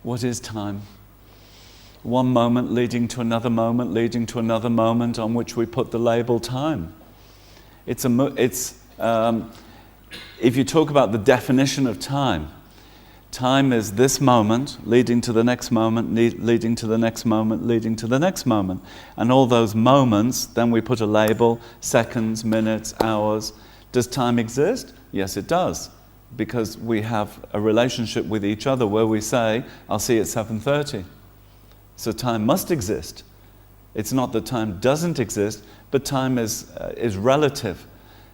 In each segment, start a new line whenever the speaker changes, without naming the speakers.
What is time? One moment leading to another moment, leading to another moment on which we put the label time. If you talk about the definition of time, time is this moment leading to the next moment, leading to the next moment, leading to the next moment. And all those moments, then we put a label, seconds, minutes, hours. Does time exist? Yes, it does. Because we have a relationship with each other where we say, I'll see you at 7:30. So time must exist. It's not that time doesn't exist, but time is relative.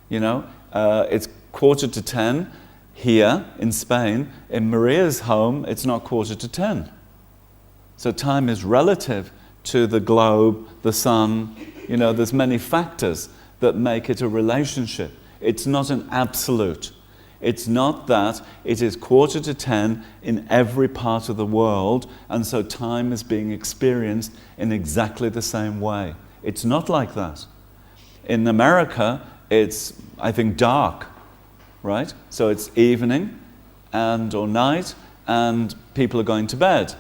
You know, it's 9:45 here in Spain. In Maria's home, it's not 9:45. So time is relative to the globe, the sun. You know, there's many factors that make it a relationship. It's not an absolute. It's not that it is 9:45 in every part of the world, and so time is being experienced in exactly the same way. It's not like that. In America, it's, I think, dark, right? So it's evening or night, and people are going to bed.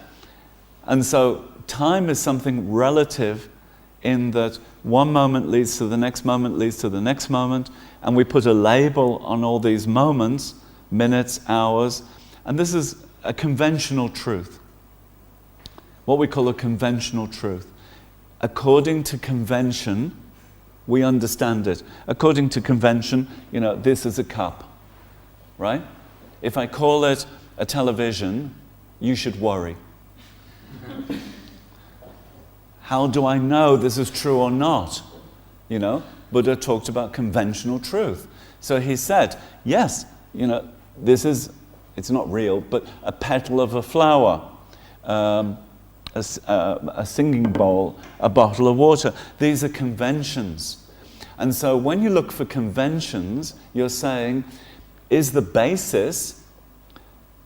And so time is something relative in that one moment leads to the next moment, leads to the next moment, and we put a label on all these moments, minutes, hours, and this is a conventional truth. What we call a conventional truth. According to convention, we understand it. According to convention, you know, this is a cup, right? If I call it a television, you should worry. How do I know this is true or not? You know, Buddha talked about conventional truth. So he said, yes, you know, it's not real, but a petal of a flower, a singing bowl, a bottle of water. These are conventions. And so when you look for conventions, you're saying, is the basis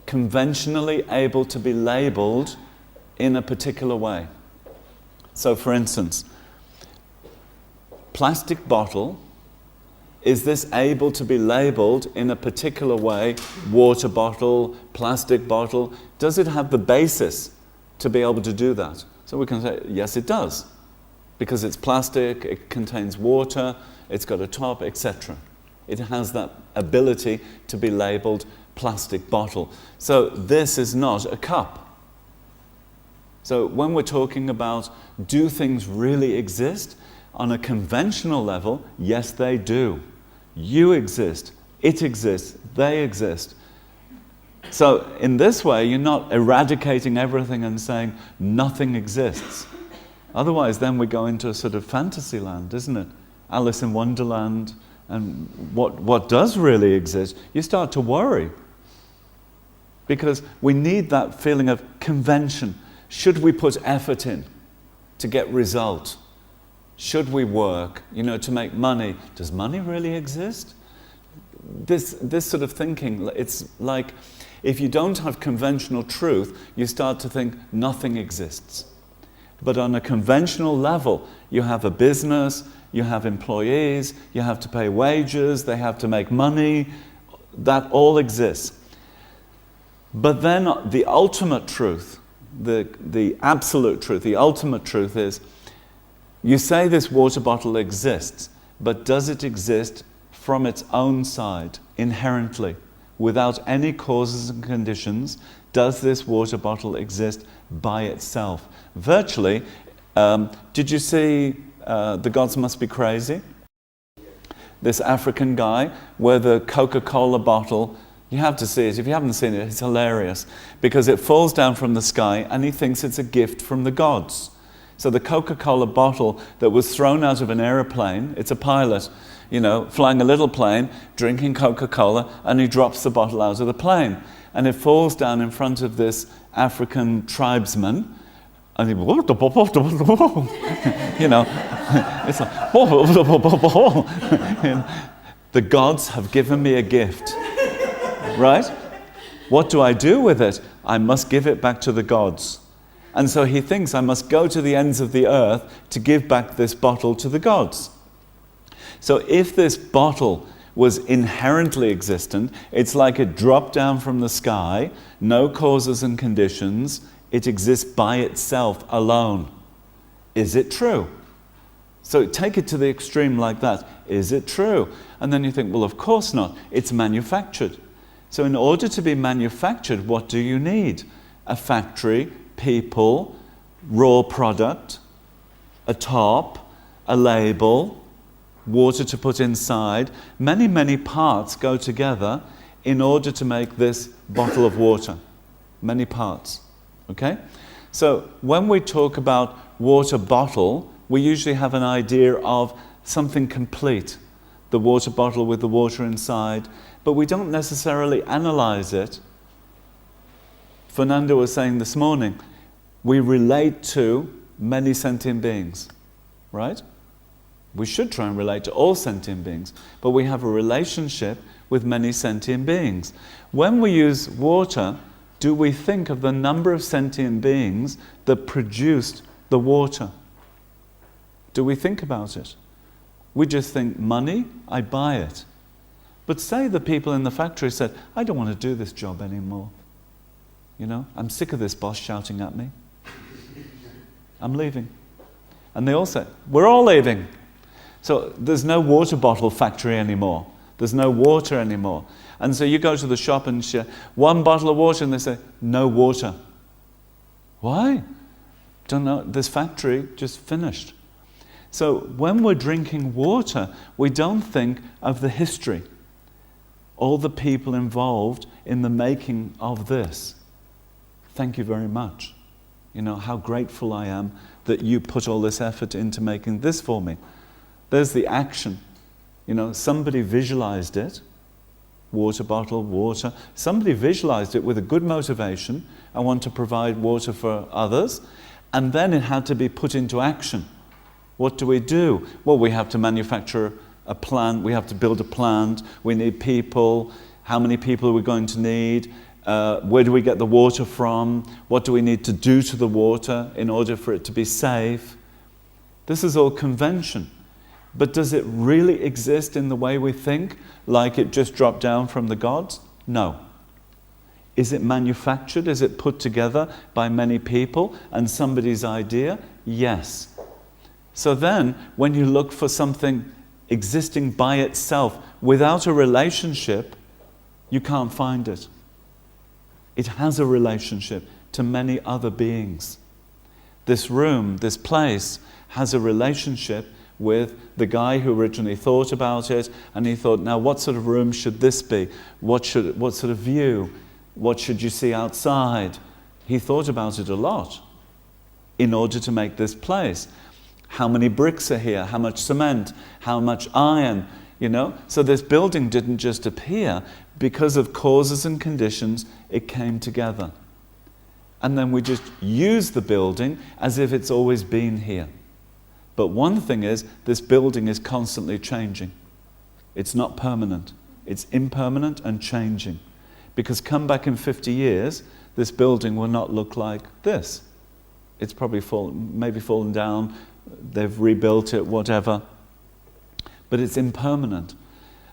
conventionally able to be labeled in a particular way? So for instance, plastic bottle, is this able to be labeled in a particular way? Water bottle, plastic bottle, does it have the basis to be able to do that? So we can say, yes, it does. Because it's plastic, it contains water, it's got a top, etc. It has that ability to be labeled plastic bottle. So this is not a cup. So when we're talking about, do things really exist? On a conventional level, yes, they do. You exist, it exists, they exist. So in this way, you're not eradicating everything and saying nothing exists. Otherwise, then we go into a sort of fantasy land, isn't it? Alice in Wonderland, and what does really exist? You start to worry. Because we need that feeling of convention. Should we put effort in to get result? Should we work, you know, to make money? Does money really exist? This sort of thinking, it's like if you don't have conventional truth, you start to think nothing exists. But on a conventional level, you have a business, you have employees, you have to pay wages, they have to make money, that all exists. But then the ultimate truth, the absolute truth, the ultimate truth is, you say this water bottle exists, but does it exist from its own side, inherently, without any causes and conditions? Does this water bottle exist by itself? Virtually, did you see The Gods Must Be Crazy? This African guy, where the Coca-Cola bottle, you have to see it. If you haven't seen it, it's hilarious, because it falls down from the sky and he thinks it's a gift from the gods. So the Coca-Cola bottle that was thrown out of an aeroplane, it's a pilot, you know, flying a little plane, drinking Coca-Cola, and he drops the bottle out of the plane. And it falls down in front of this African tribesman, and he, you know, it's like, the gods have given me a gift, right? What do I do with it? I must give it back to the gods. And so he thinks, I must go to the ends of the earth to give back this bottle to the gods. So if this bottle was inherently existent, it's like it dropped down from the sky, no causes and conditions, It exists by itself alone. Is it true? So take it to the extreme like that. Is it true? And then you think, well, of course not. It's manufactured. So in order to be manufactured, what do you need? A factory, people, raw product, a top, a label, water to put inside. Many, many parts go together in order to make this bottle of water. Many parts. Okay? So when we talk about water bottle, we usually have an idea of something complete. The water bottle with the water inside. But we don't necessarily analyze it. Fernando was saying this morning, we relate to many sentient beings, right? We should try and relate to all sentient beings, but we have a relationship with many sentient beings. When we use water, do we think of the number of sentient beings that produced the water? Do we think about it? We just think, money, I buy it. But say the people in the factory said, I don't want to do this job anymore. You know, I'm sick of this boss shouting at me. I'm leaving. And they all said, we're all leaving. So there's no water bottle factory anymore. There's no water anymore. And so you go to the shop and share one bottle of water and they say, no water. Why? Don't know, this factory just finished. So when we're drinking water, we don't think of the history. All the people involved in the making of this. Thank you very much. You know, how grateful I am that you put all this effort into making this for me. There's the action. You know, somebody visualized it. Water bottle, water. Somebody visualized it with a good motivation. I want to provide water for others. And then it had to be put into action. What do? Well, we have to manufacture a plant. We have to build a plant. We need people. How many people are we going to need? Where do we get the water from? What do we need to do to the water in order for it to be safe? This is all convention. But does it really exist in the way we think, like it just dropped down from the gods? No. Is it manufactured? Is it put together by many people and somebody's idea? Yes. So then, when you look for something existing by itself without a relationship, you can't find it. It has a relationship to many other beings. This room, this place, has a relationship with the guy who originally thought about it, and he thought, now what sort of room should this be? What sort of view? What should you see outside? He thought about it a lot in order to make this place. How many bricks are here? How much cement? How much iron? You know? So this building didn't just appear. Because of causes and conditions, it came together. And then we just use the building as if it's always been here. But one thing is, this building is constantly changing. It's not permanent. It's impermanent and changing. Because come back in 50 years, this building will not look like this. It's probably maybe fallen down, they've rebuilt it, whatever. But it's impermanent.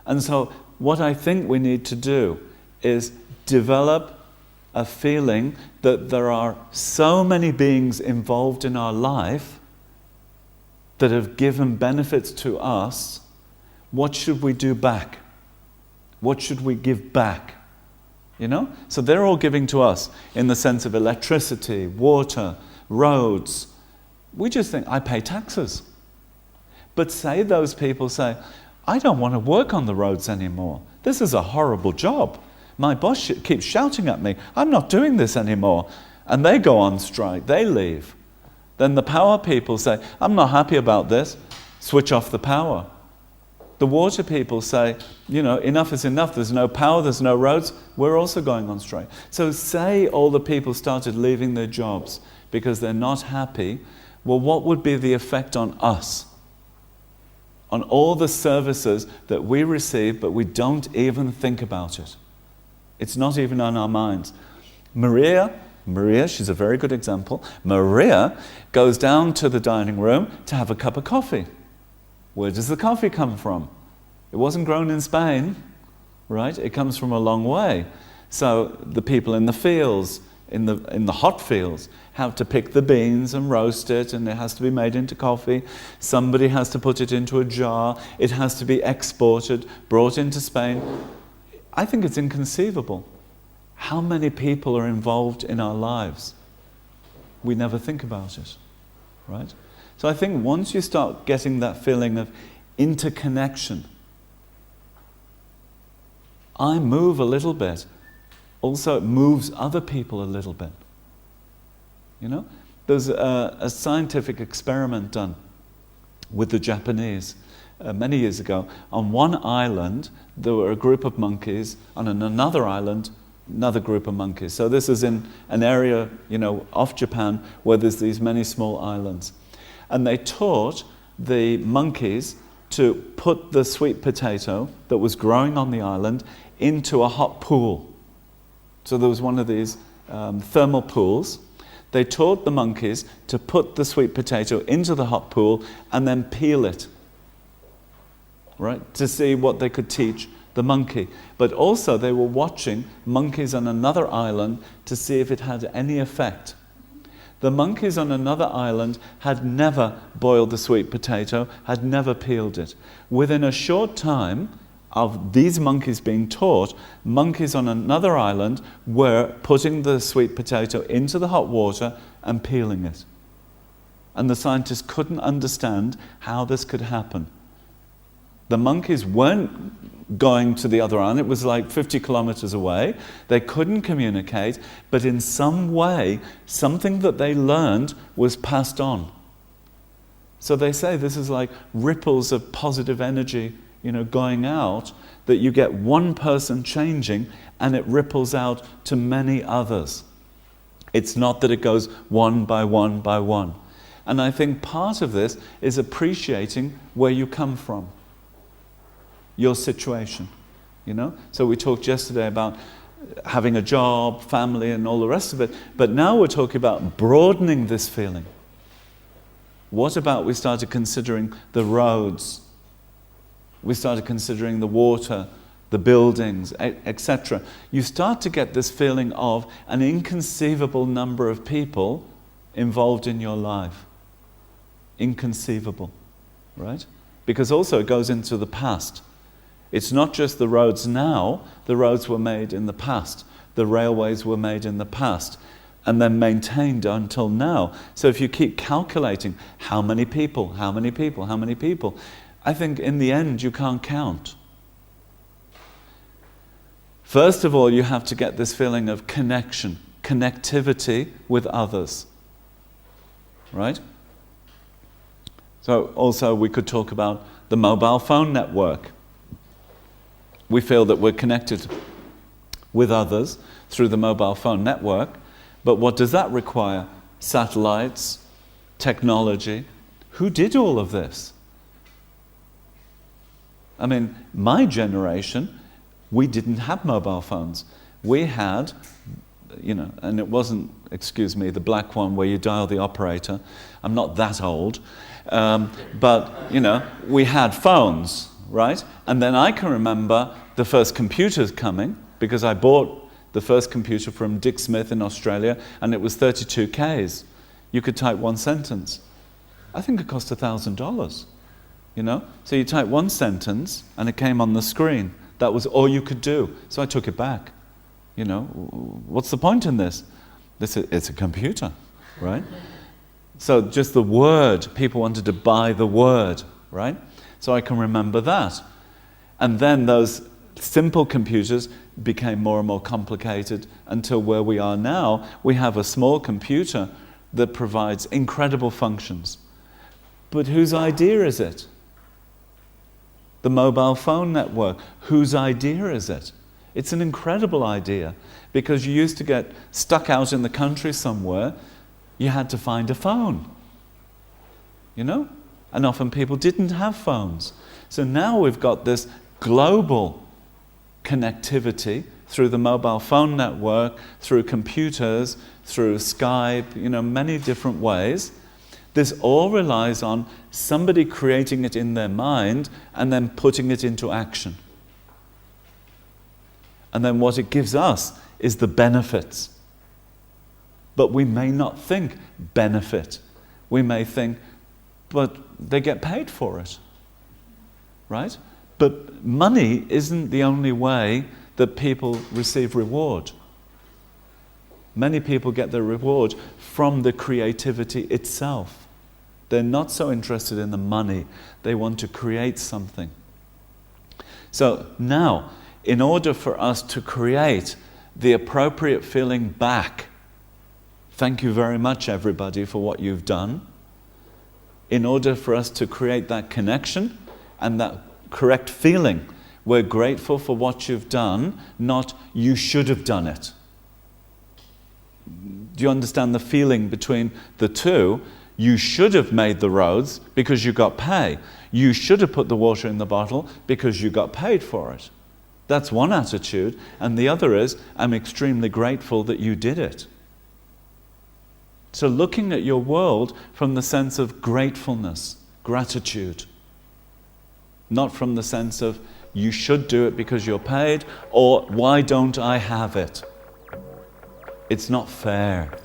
And so what I think we need to do is develop a feeling that there are so many beings involved in our life that have given benefits to us. What should we do back? What should we give back? You know? So they're all giving to us in the sense of electricity, water, roads. We just think, I pay taxes. But say those people say, I don't want to work on the roads anymore. This is a horrible job. My boss keeps shouting at me, I'm not doing this anymore. And they go on strike, they leave. Then the power people say, I'm not happy about this, switch off the power. The water people say, you know, enough is enough, there's no power, there's no roads, we're also going on strike. So say all the people started leaving their jobs because they're not happy, well, what would be the effect on us? On all the services that we receive, but we don't even think about it. It's not even on our minds. Maria, she's a very good example. Maria goes down to the dining room to have a cup of coffee. Where does the coffee come from? It wasn't grown in Spain, right? It comes from a long way. So the people in the fields, in the hot fields have to pick the beans and roast it, and it has to be made into coffee. Somebody has to put it into a jar. It has to be exported, brought into Spain. I think it's inconceivable how many people are involved in our lives. We never think about it, right? So I think once you start getting that feeling of interconnection, I move a little bit. Also, it moves other people a little bit. You know? There's a scientific experiment done with the Japanese many years ago. On one island, there were a group of monkeys. On another island, another group of monkeys. So this is in an area, off Japan, where there's these many small islands. And they taught the monkeys to put the sweet potato that was growing on the island into a hot pool. So there was one of these thermal pools. They taught the monkeys to put the sweet potato into the hot pool and then peel it, right, to see what they could teach the monkey. But also they were watching monkeys on another island to see if it had any effect. The monkeys on another island had never boiled the sweet potato, had never peeled it. Within a short time of these monkeys being taught, monkeys on another island were putting the sweet potato into the hot water and peeling it. And the scientists couldn't understand how this could happen. The monkeys weren't going to the other island. It was like 50 kilometers away. They couldn't communicate, but in some way, something that they learned was passed on. So they say this is like ripples of positive energy, going out, that you get one person changing and it ripples out to many others. It's not that it goes one by one by one. And I think part of this is appreciating where you come from, your situation, So we talked yesterday about having a job, family, and all the rest of it. But now we're talking about broadening this feeling. What about we started considering the roads? We started considering the water, the buildings, etc. You start to get this feeling of an inconceivable number of people involved in your life. Inconceivable, right? Because also it goes into the past. It's not just the roads now. The roads were made in the past. The railways were made in the past and then maintained until now. So if you keep calculating how many people, I think in the end you can't count. First of all, you have to get this feeling of connection, connectivity with others, right? So also we could talk about the mobile phone network. We feel that we're connected with others through the mobile phone network, but what does that require? Satellites, technology. Who did all of this? I mean, my generation, we didn't have mobile phones. We had, and it wasn't, excuse me, the black one where you dial the operator. I'm not that old. But we had phones, right? And then I can remember the first computers coming, because I bought the first computer from Dick Smith in Australia, and it was 32 Ks. You could type one sentence. I think it cost $1,000, So you type one sentence, and it came on the screen. That was all you could do. So I took it back. What's the point in this? It's a computer, right? So just the word, people wanted to buy the word, right? So I can remember that. And then those simple computers became more and more complicated until where we are now, we have a small computer that provides incredible functions. But whose idea is it? The mobile phone network, whose idea is it? It's an incredible idea, because you used to get stuck out in the country somewhere, you had to find a phone, And often people didn't have phones. So now we've got this global connectivity through the mobile phone network, through computers, through Skype, many different ways. This all relies on somebody creating it in their mind and then putting it into action. And then what it gives us is the benefits. But we may not think benefit. We may think, but they get paid for it. Right? But money isn't the only way that people receive reward. Many people get their reward from the creativity itself. They're not so interested in the money. They want to create something. So now, in order for us to create the appropriate feeling back, thank you very much, everybody, for what you've done. In order for us to create that connection and that correct feeling, we're grateful for what you've done, not you should have done it. Do you understand the feeling between the two? You should have made the roads because you got pay. You should have put the water in the bottle because you got paid for it. That's one attitude. And the other is, I'm extremely grateful that you did it. So looking at your world from the sense of gratefulness, gratitude. Not from the sense of, you should do it because you're paid, or why don't I have it? It's not fair.